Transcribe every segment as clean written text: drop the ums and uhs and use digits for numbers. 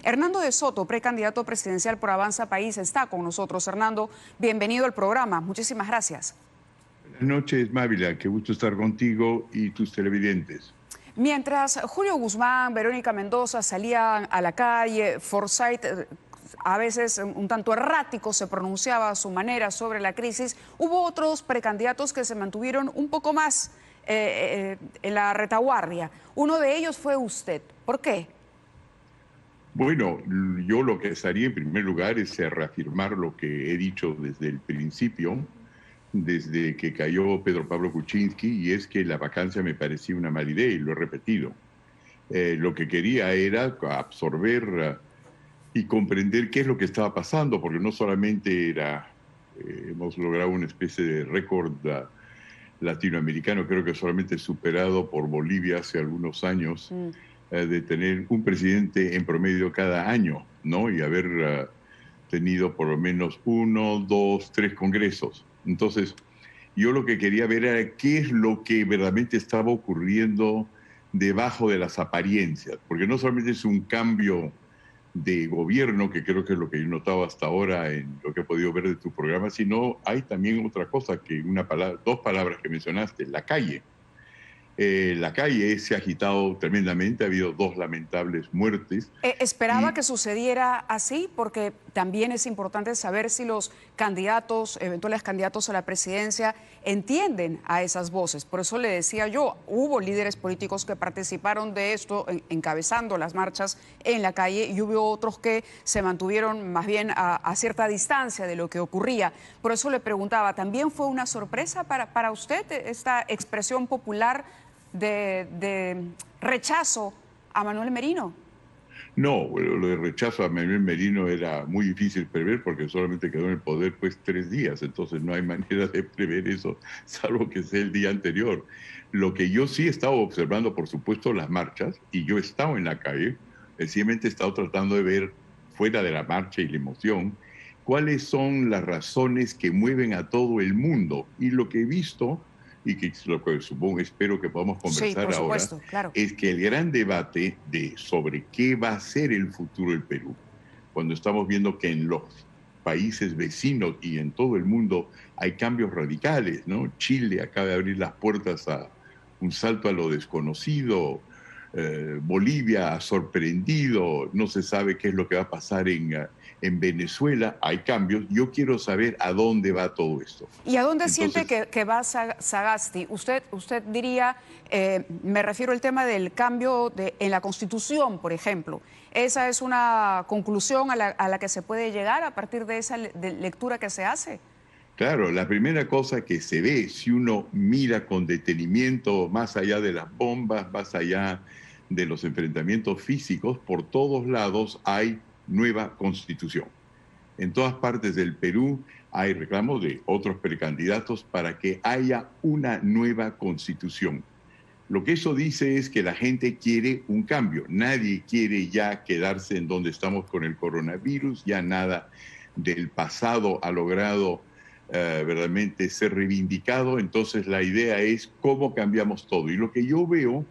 Hernando de Soto, precandidato presidencial por Avanza País, está con nosotros. Hernando, bienvenido al programa. Muchísimas gracias. Buenas noches, Mávila. Qué gusto estar contigo y tus televidentes. Mientras Julio Guzmán, Verónica Mendoza salían a la calle, Forsyth a veces un tanto errático se pronunciaba a su manera sobre la crisis, hubo otros precandidatos que se mantuvieron un poco más en la retaguardia. Uno de ellos fue usted. ¿Por qué? Bueno, yo lo que haría en primer lugar es reafirmar lo que he dicho desde el principio, desde que cayó Pedro Pablo Kuczynski, y es que la vacancia me parecía una mala idea y lo he repetido. Lo que quería era absorber y comprender qué es lo que estaba pasando, porque no solamente hemos logrado una especie de récord latinoamericano, creo que solamente superado por Bolivia hace algunos años, de tener un presidente en promedio cada año, ¿no? Y haber tenido por lo menos 1, 2, 3 congresos. Entonces, yo lo que quería ver era qué es lo que verdaderamente estaba ocurriendo debajo de las apariencias, porque no solamente es un cambio de gobierno, que creo que es lo que yo he notado hasta ahora en lo que he podido ver de tu programa, sino hay también otra cosa, que dos palabras que mencionaste, la calle. La calle se ha agitado tremendamente, ha habido 2 lamentables muertes. ¿Esperaba que sucediera así? Porque también es importante saber si los candidatos, eventuales candidatos a la presidencia, entienden a esas voces. Por eso le decía yo, hubo líderes políticos que participaron de esto, encabezando las marchas en la calle, y hubo otros que se mantuvieron más bien a cierta distancia de lo que ocurría. Por eso le preguntaba, ¿también fue una sorpresa para usted esta expresión popular de rechazo a Manuel Merino? No, bueno, lo de rechazo a Manuel Merino era muy difícil prever porque solamente quedó en el poder 3 días, entonces no hay manera de prever eso, salvo que sea el día anterior. Lo que yo sí he estado observando, por supuesto, las marchas, y yo he estado en la calle, sencillamente he estado tratando de ver, fuera de la marcha y la emoción, cuáles son las razones que mueven a todo el mundo. Y lo que he visto, y que es lo que supongo, espero que podamos Sí, conversar por ahora, supuesto, claro. es que el gran debate sobre qué va a ser el futuro del Perú, cuando estamos viendo que en los países vecinos y en todo el mundo hay cambios radicales, ¿no? Chile acaba de abrir las puertas a un salto a lo desconocido, Bolivia ha sorprendido, no se sabe qué es lo que va a pasar en Venezuela, hay cambios. Yo quiero saber a dónde va todo esto. ¿Y a dónde Entonces, siente que va Sagasti? Usted diría, me refiero al tema del cambio en la Constitución, por ejemplo. ¿Esa es una conclusión a la que se puede llegar a partir de esa lectura que se hace? claro, la primera cosa que se ve, si uno mira con detenimiento, más allá de las bombas, más allá de los enfrentamientos físicos, por todos lados hay nueva constitución. En todas partes del Perú hay reclamos de otros precandidatos para que haya una nueva constitución. Lo que eso dice es que la gente quiere un cambio. Nadie quiere ya quedarse en donde estamos con el coronavirus, ya nada del pasado ha logrado verdaderamente ser reivindicado. Entonces la idea es cómo cambiamos todo. Y lo que yo veo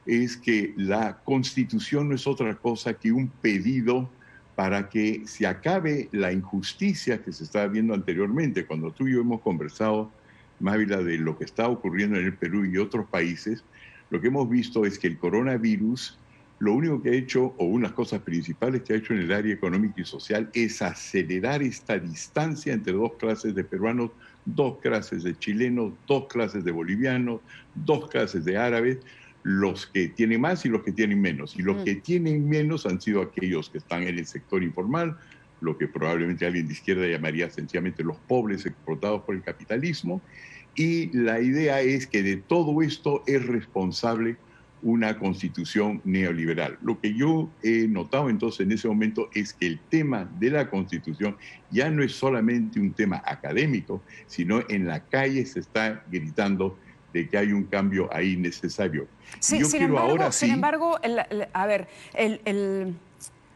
es que la Constitución no es otra cosa que un pedido para que se acabe la injusticia que se estaba viendo anteriormente. Cuando tú y yo hemos conversado, Mávila, de lo que está ocurriendo en el Perú y otros países, lo que hemos visto es que el coronavirus, lo único que ha hecho, o unas cosas principales que ha hecho en el área económica y social, es acelerar esta distancia entre 2 clases de peruanos, 2 clases de chilenos, 2 clases de bolivianos, 2 clases de árabes, los que tienen más y los que tienen menos. Y los que tienen menos han sido aquellos que están en el sector informal, lo que probablemente alguien de izquierda llamaría sencillamente los pobres explotados por el capitalismo. Y la idea es que de todo esto es responsable una constitución neoliberal. Lo que yo he notado entonces en ese momento es que el tema de la constitución ya no es solamente un tema académico, sino en la calle se está gritando de que hay un cambio ahí necesario. Sí, Y yo quiero ahora sí... sin embargo, a ver,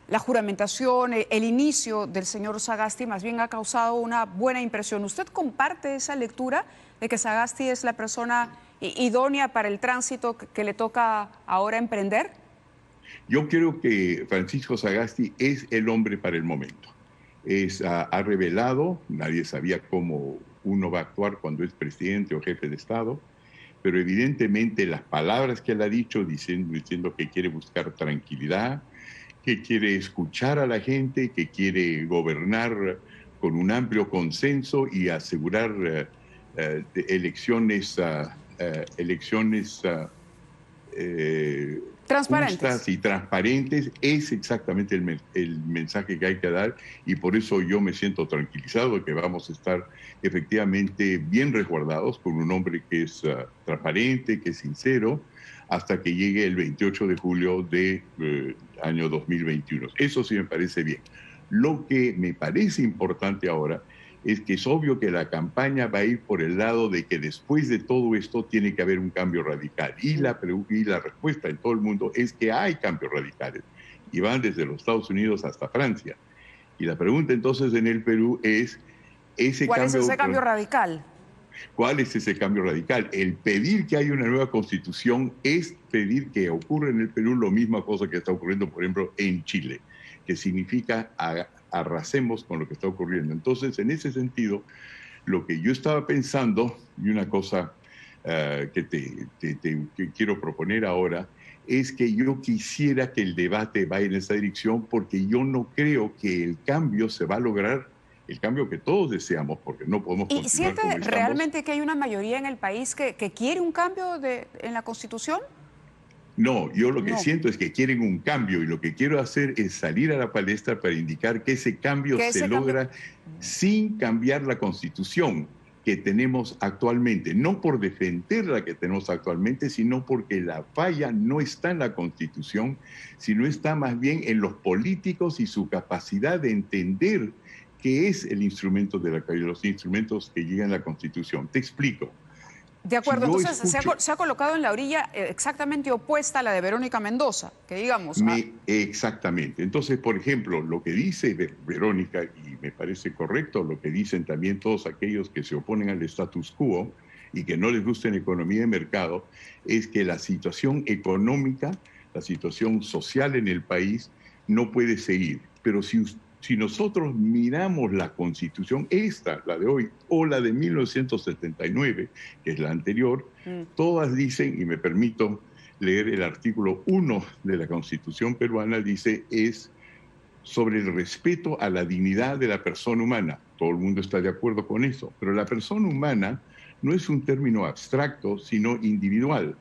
la juramentación, el inicio del señor Sagasti más bien ha causado una buena impresión. ¿Usted comparte esa lectura de que Sagasti es la persona idónea para el tránsito que le toca ahora emprender? Yo creo que Francisco Sagasti es el hombre para el momento. Ha revelado, nadie sabía cómo uno va a actuar cuando es presidente o jefe de Estado, pero evidentemente las palabras que él ha dicho, diciendo que quiere buscar tranquilidad, que quiere escuchar a la gente, que quiere gobernar con un amplio consenso y asegurar elecciones Transparentes. justas y transparentes, es exactamente el mensaje que hay que dar, y por eso yo me siento tranquilizado de que vamos a estar efectivamente bien resguardados con un hombre que es transparente, que es sincero, hasta que llegue el 28 de julio de año 2021. Eso sí me parece bien. Lo que me parece importante ahora es que es obvio que la campaña va a ir por el lado de que después de todo esto tiene que haber un cambio radical. Y la respuesta en todo el mundo es que hay cambios radicales. Y van desde los Estados Unidos hasta Francia. Y la pregunta entonces en el Perú es, ¿cuál es ese cambio radical? ¿Cuál es ese cambio radical? El pedir que haya una nueva constitución es pedir que ocurra en el Perú la misma cosa que está ocurriendo, por ejemplo, en Chile, que significa arrasemos con lo que está ocurriendo. Entonces, en ese sentido, lo que yo estaba pensando, y una cosa que quiero proponer ahora, es que yo quisiera que el debate vaya en esa dirección, porque yo no creo que el cambio se va a lograr, el cambio que todos deseamos, porque no podemos continuar. ¿Y siente realmente que hay una mayoría en el país que quiere un cambio en la Constitución? No, yo lo que siento es que quieren un cambio, y lo que quiero hacer es salir a la palestra para indicar que ese cambio se logra sin cambiar la Constitución que tenemos actualmente, no por defender la que tenemos actualmente, sino porque la falla no está en la Constitución, sino está más bien en los políticos y su capacidad de entender qué es el instrumento de los instrumentos que llegan a la Constitución. Te explico. De acuerdo, si entonces se ha colocado en la orilla exactamente opuesta a la de Verónica Mendoza, que digamos... Exactamente. Entonces, por ejemplo, lo que dice Verónica, y me parece correcto, lo que dicen también todos aquellos que se oponen al status quo y que no les gusta la economía de mercado, es que la situación económica, la situación social en el país no puede seguir. Pero si nosotros miramos la Constitución, esta, la de hoy, o la de 1979, que es la anterior, todas dicen, y me permito leer el artículo 1 de la Constitución peruana, dice, es sobre el respeto a la dignidad de la persona humana. Todo el mundo está de acuerdo con eso, pero la persona humana no es un término abstracto, sino individual.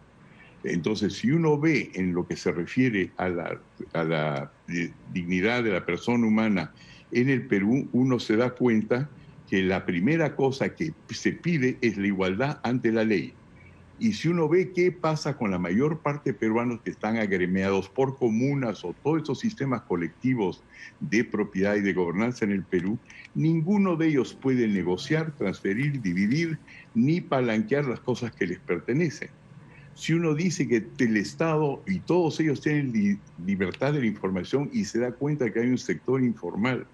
Entonces, si uno ve en lo que se refiere a la dignidad de la persona humana en el Perú, uno se da cuenta que la primera cosa que se pide es la igualdad ante la ley. Y si uno ve qué pasa con la mayor parte de peruanos que están agremiados por comunas o todos esos sistemas colectivos de propiedad y de gobernanza en el Perú, ninguno de ellos puede negociar, transferir, dividir, ni palanquear las cosas que les pertenecen. Si uno dice que el Estado y todos ellos tienen libertad de la información y se da cuenta que hay un sector informal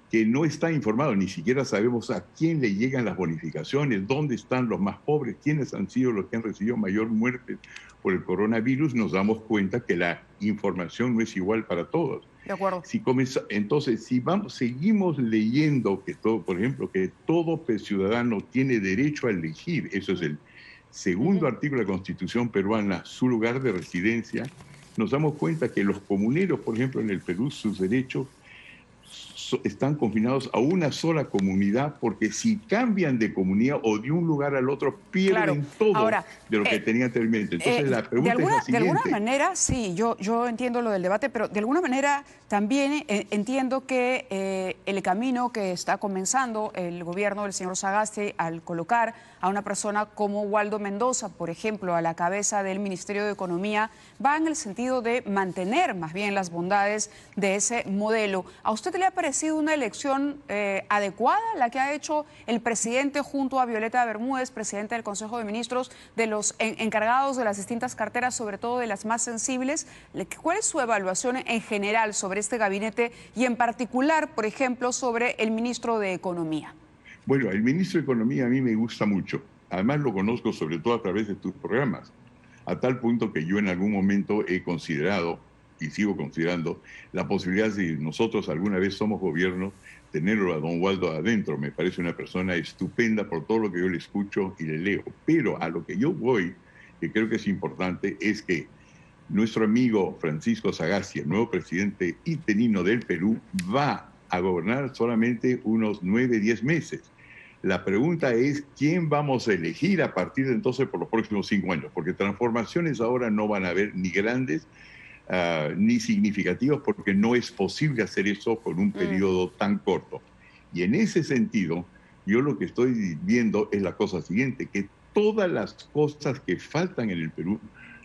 que no está informado, ni siquiera sabemos a quién le llegan las bonificaciones, dónde están los más pobres, quiénes han sido los que han recibido mayor muerte por el coronavirus, nos damos cuenta que la información no es igual para todos. De acuerdo. Entonces, si seguimos leyendo que todo, por ejemplo, que todo ciudadano tiene derecho a elegir, eso es el segundo artículo de la Constitución peruana, su lugar de residencia, nos damos cuenta que los comuneros, por ejemplo, en el Perú, sus derechos están confinados a una sola comunidad, porque si cambian de comunidad o de un lugar al otro, pierden todo de lo que tenían anteriormente. Entonces, la pregunta es la siguiente. De alguna manera, sí, yo entiendo lo del debate, pero de alguna manera también entiendo que el camino que está comenzando el gobierno del señor Sagasti al colocar a una persona como Waldo Mendoza, por ejemplo, a la cabeza del Ministerio de Economía, va en el sentido de mantener más bien las bondades de ese modelo. ¿A usted le ha parecido una elección adecuada la que ha hecho el presidente junto a Violeta Bermúdez, presidente del Consejo de Ministros, de los encargados de las distintas carteras, sobre todo de las más sensibles? ¿Cuál es su evaluación en general sobre este gabinete y en particular, por ejemplo, sobre el ministro de Economía? Bueno, el ministro de Economía a mí me gusta mucho. Además lo conozco sobre todo a través de tus programas, a tal punto que yo en algún momento he considerado, y sigo considerando la posibilidad de, si nosotros alguna vez somos gobierno, tenerlo a don Waldo adentro. Me parece una persona estupenda por todo lo que yo le escucho y le leo. Pero a lo que yo voy, que creo que es importante, es que nuestro amigo Francisco Sagasti, el nuevo presidente interino del Perú, va a gobernar solamente unos 9, 10 meses. La pregunta es, ¿quién vamos a elegir a partir de entonces por los próximos 5 años? Porque transformaciones ahora no van a haber ni grandes ni significativas, porque no es posible hacer eso con un periodo tan corto. Y en ese sentido, yo lo que estoy viendo es la cosa siguiente, que todas las cosas que faltan en el Perú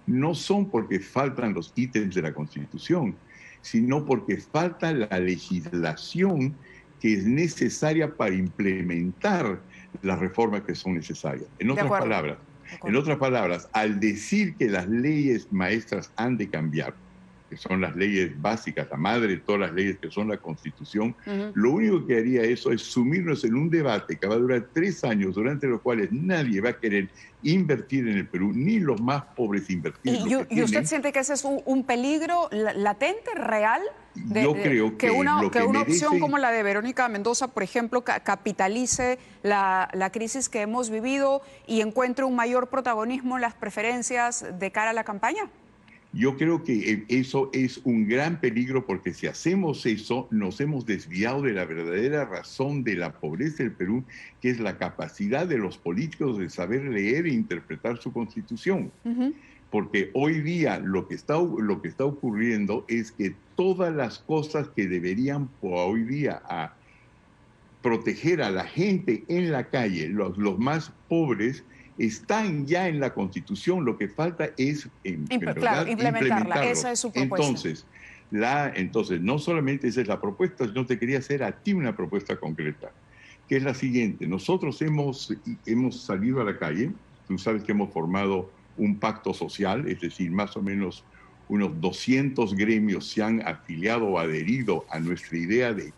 no son porque faltan los ítems de la Constitución, sino porque falta la legislación que es necesaria para implementar las reformas que son necesarias. En otras palabras, al decir que las leyes maestras han de cambiar, que son las leyes básicas, la madre de todas las leyes que son la Constitución, lo único que haría eso es sumirnos en un debate que va a durar 3 años, durante los cuales nadie va a querer invertir en el Perú, ni los más pobres invertir. ¿Y usted siente que ese es un peligro latente, real? Yo creo que una merece... opción como la de Verónica Mendoza, por ejemplo, capitalice la crisis que hemos vivido y encuentre un mayor protagonismo en las preferencias de cara a la campaña. Yo creo que eso es un gran peligro, porque si hacemos eso, nos hemos desviado de la verdadera razón de la pobreza del Perú, que es la capacidad de los políticos de saber leer e interpretar su Constitución. Porque hoy día lo que está ocurriendo es que todas las cosas que deberían hoy día a proteger a la gente en la calle, los más pobres, están ya en la Constitución. Lo que falta es implementarla. Esa es su propuesta. Entonces, no solamente esa es la propuesta, sino te quería hacer a ti una propuesta concreta, que es la siguiente. Nosotros hemos salido a la calle. Tú sabes que hemos formado un pacto social, es decir, más o menos unos 200 gremios se han afiliado o adherido a nuestra idea de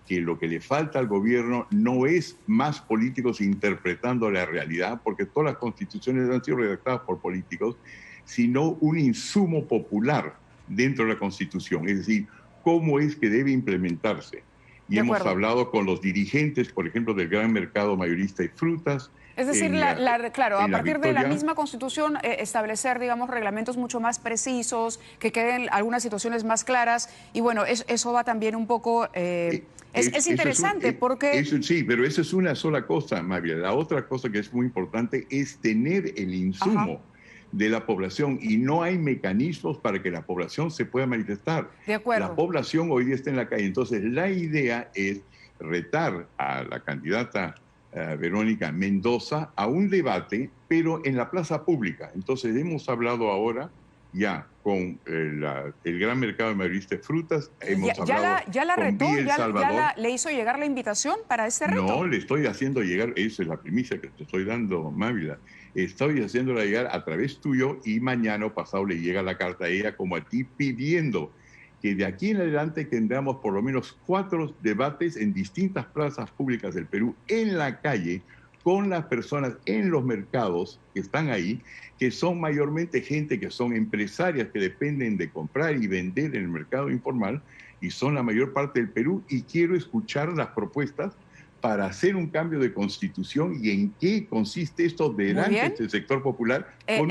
que lo que le falta al gobierno no es más políticos interpretando la realidad, porque todas las constituciones han sido redactadas por políticos, sino un insumo popular dentro de la Constitución, es decir, cómo es que debe implementarse. Y hemos hablado con los dirigentes, por ejemplo, del gran mercado mayorista de frutas. Es decir, claro, a partir de la misma Constitución establecer, digamos, reglamentos mucho más precisos, que queden algunas situaciones más claras. Y bueno, eso va también un poco... es interesante porque... Sí, pero eso es una sola cosa, Mavia. La otra cosa que es muy importante es tener el insumo de la población, y no hay mecanismos para que la población se pueda manifestar. De acuerdo. La población hoy día está en la calle. Entonces, la idea es retar a la candidata Verónica Mendoza a un debate, pero en la plaza pública. Entonces, hemos hablado ahora ya con el gran mercado mayorista de frutas. ¿Ya la retó? ¿Ya le hizo llegar la invitación para ese reto? No, le estoy haciendo llegar, esa es la primicia que te estoy dando, Mávila. Estoy haciéndola llegar a través tuyo, y mañana o pasado le llega la carta a ella como a ti, pidiendo que de aquí en adelante tendremos por lo menos 4 debates en distintas plazas públicas del Perú, en la calle, con las personas en los mercados que están ahí, que son mayormente gente que son empresarias que dependen de comprar y vender en el mercado informal, y son la mayor parte del Perú, y quiero escuchar las propuestas para hacer un cambio de constitución y en qué consiste esto delante del sector popular, con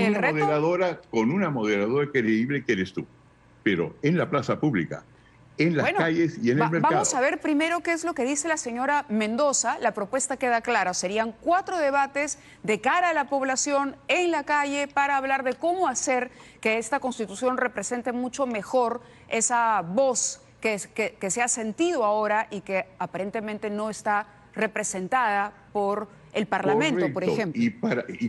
una moderadora creíble que eres tú, pero en la plaza pública, en las calles y en el mercado. Vamos a ver primero qué es lo que dice la señora Mendoza. La propuesta queda clara. Serían 4 debates de cara a la población en la calle para hablar de cómo hacer que esta Constitución represente mucho mejor esa voz que se ha sentido ahora y que aparentemente no está representada por el Parlamento, por ejemplo.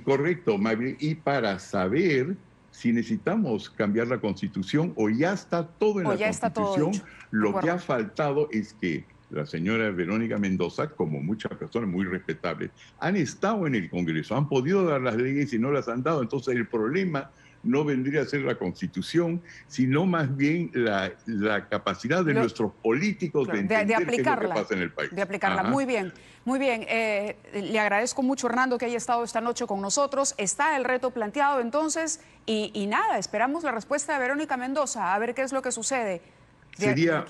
Correcto, Mabel, y para saber si necesitamos cambiar la Constitución o ya está todo en la Constitución. Lo que ha faltado es que la señora Verónica Mendoza, como muchas personas muy respetables, han estado en el Congreso, han podido dar las leyes y no las han dado. Entonces el problema no vendría a ser la Constitución, sino más bien la capacidad de nuestros políticos claro, de entender qué es lo que aplicarla, pasa en el país. de aplicarla. Ajá. Muy bien, muy bien. Le agradezco mucho, Hernando, que haya estado esta noche con nosotros. Está el reto planteado entonces y nada, esperamos la respuesta de Verónica Mendoza, a ver qué es lo que sucede. Sería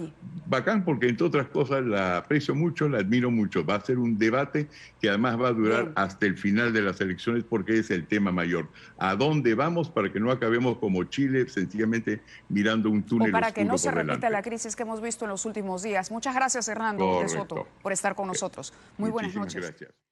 bacán porque, entre otras cosas, la aprecio mucho, la admiro mucho. Va a ser un debate que además va a durar Bien. hasta el final de las elecciones porque es el tema mayor. ¿A dónde vamos para que no acabemos como Chile, sencillamente mirando un túnel o para que oscuro no se por repita delante? la crisis que hemos visto en los últimos días? Muchas gracias, Hernando de Soto, Correcto. por estar con nosotros. Muy buenas Muchísimas noches. gracias.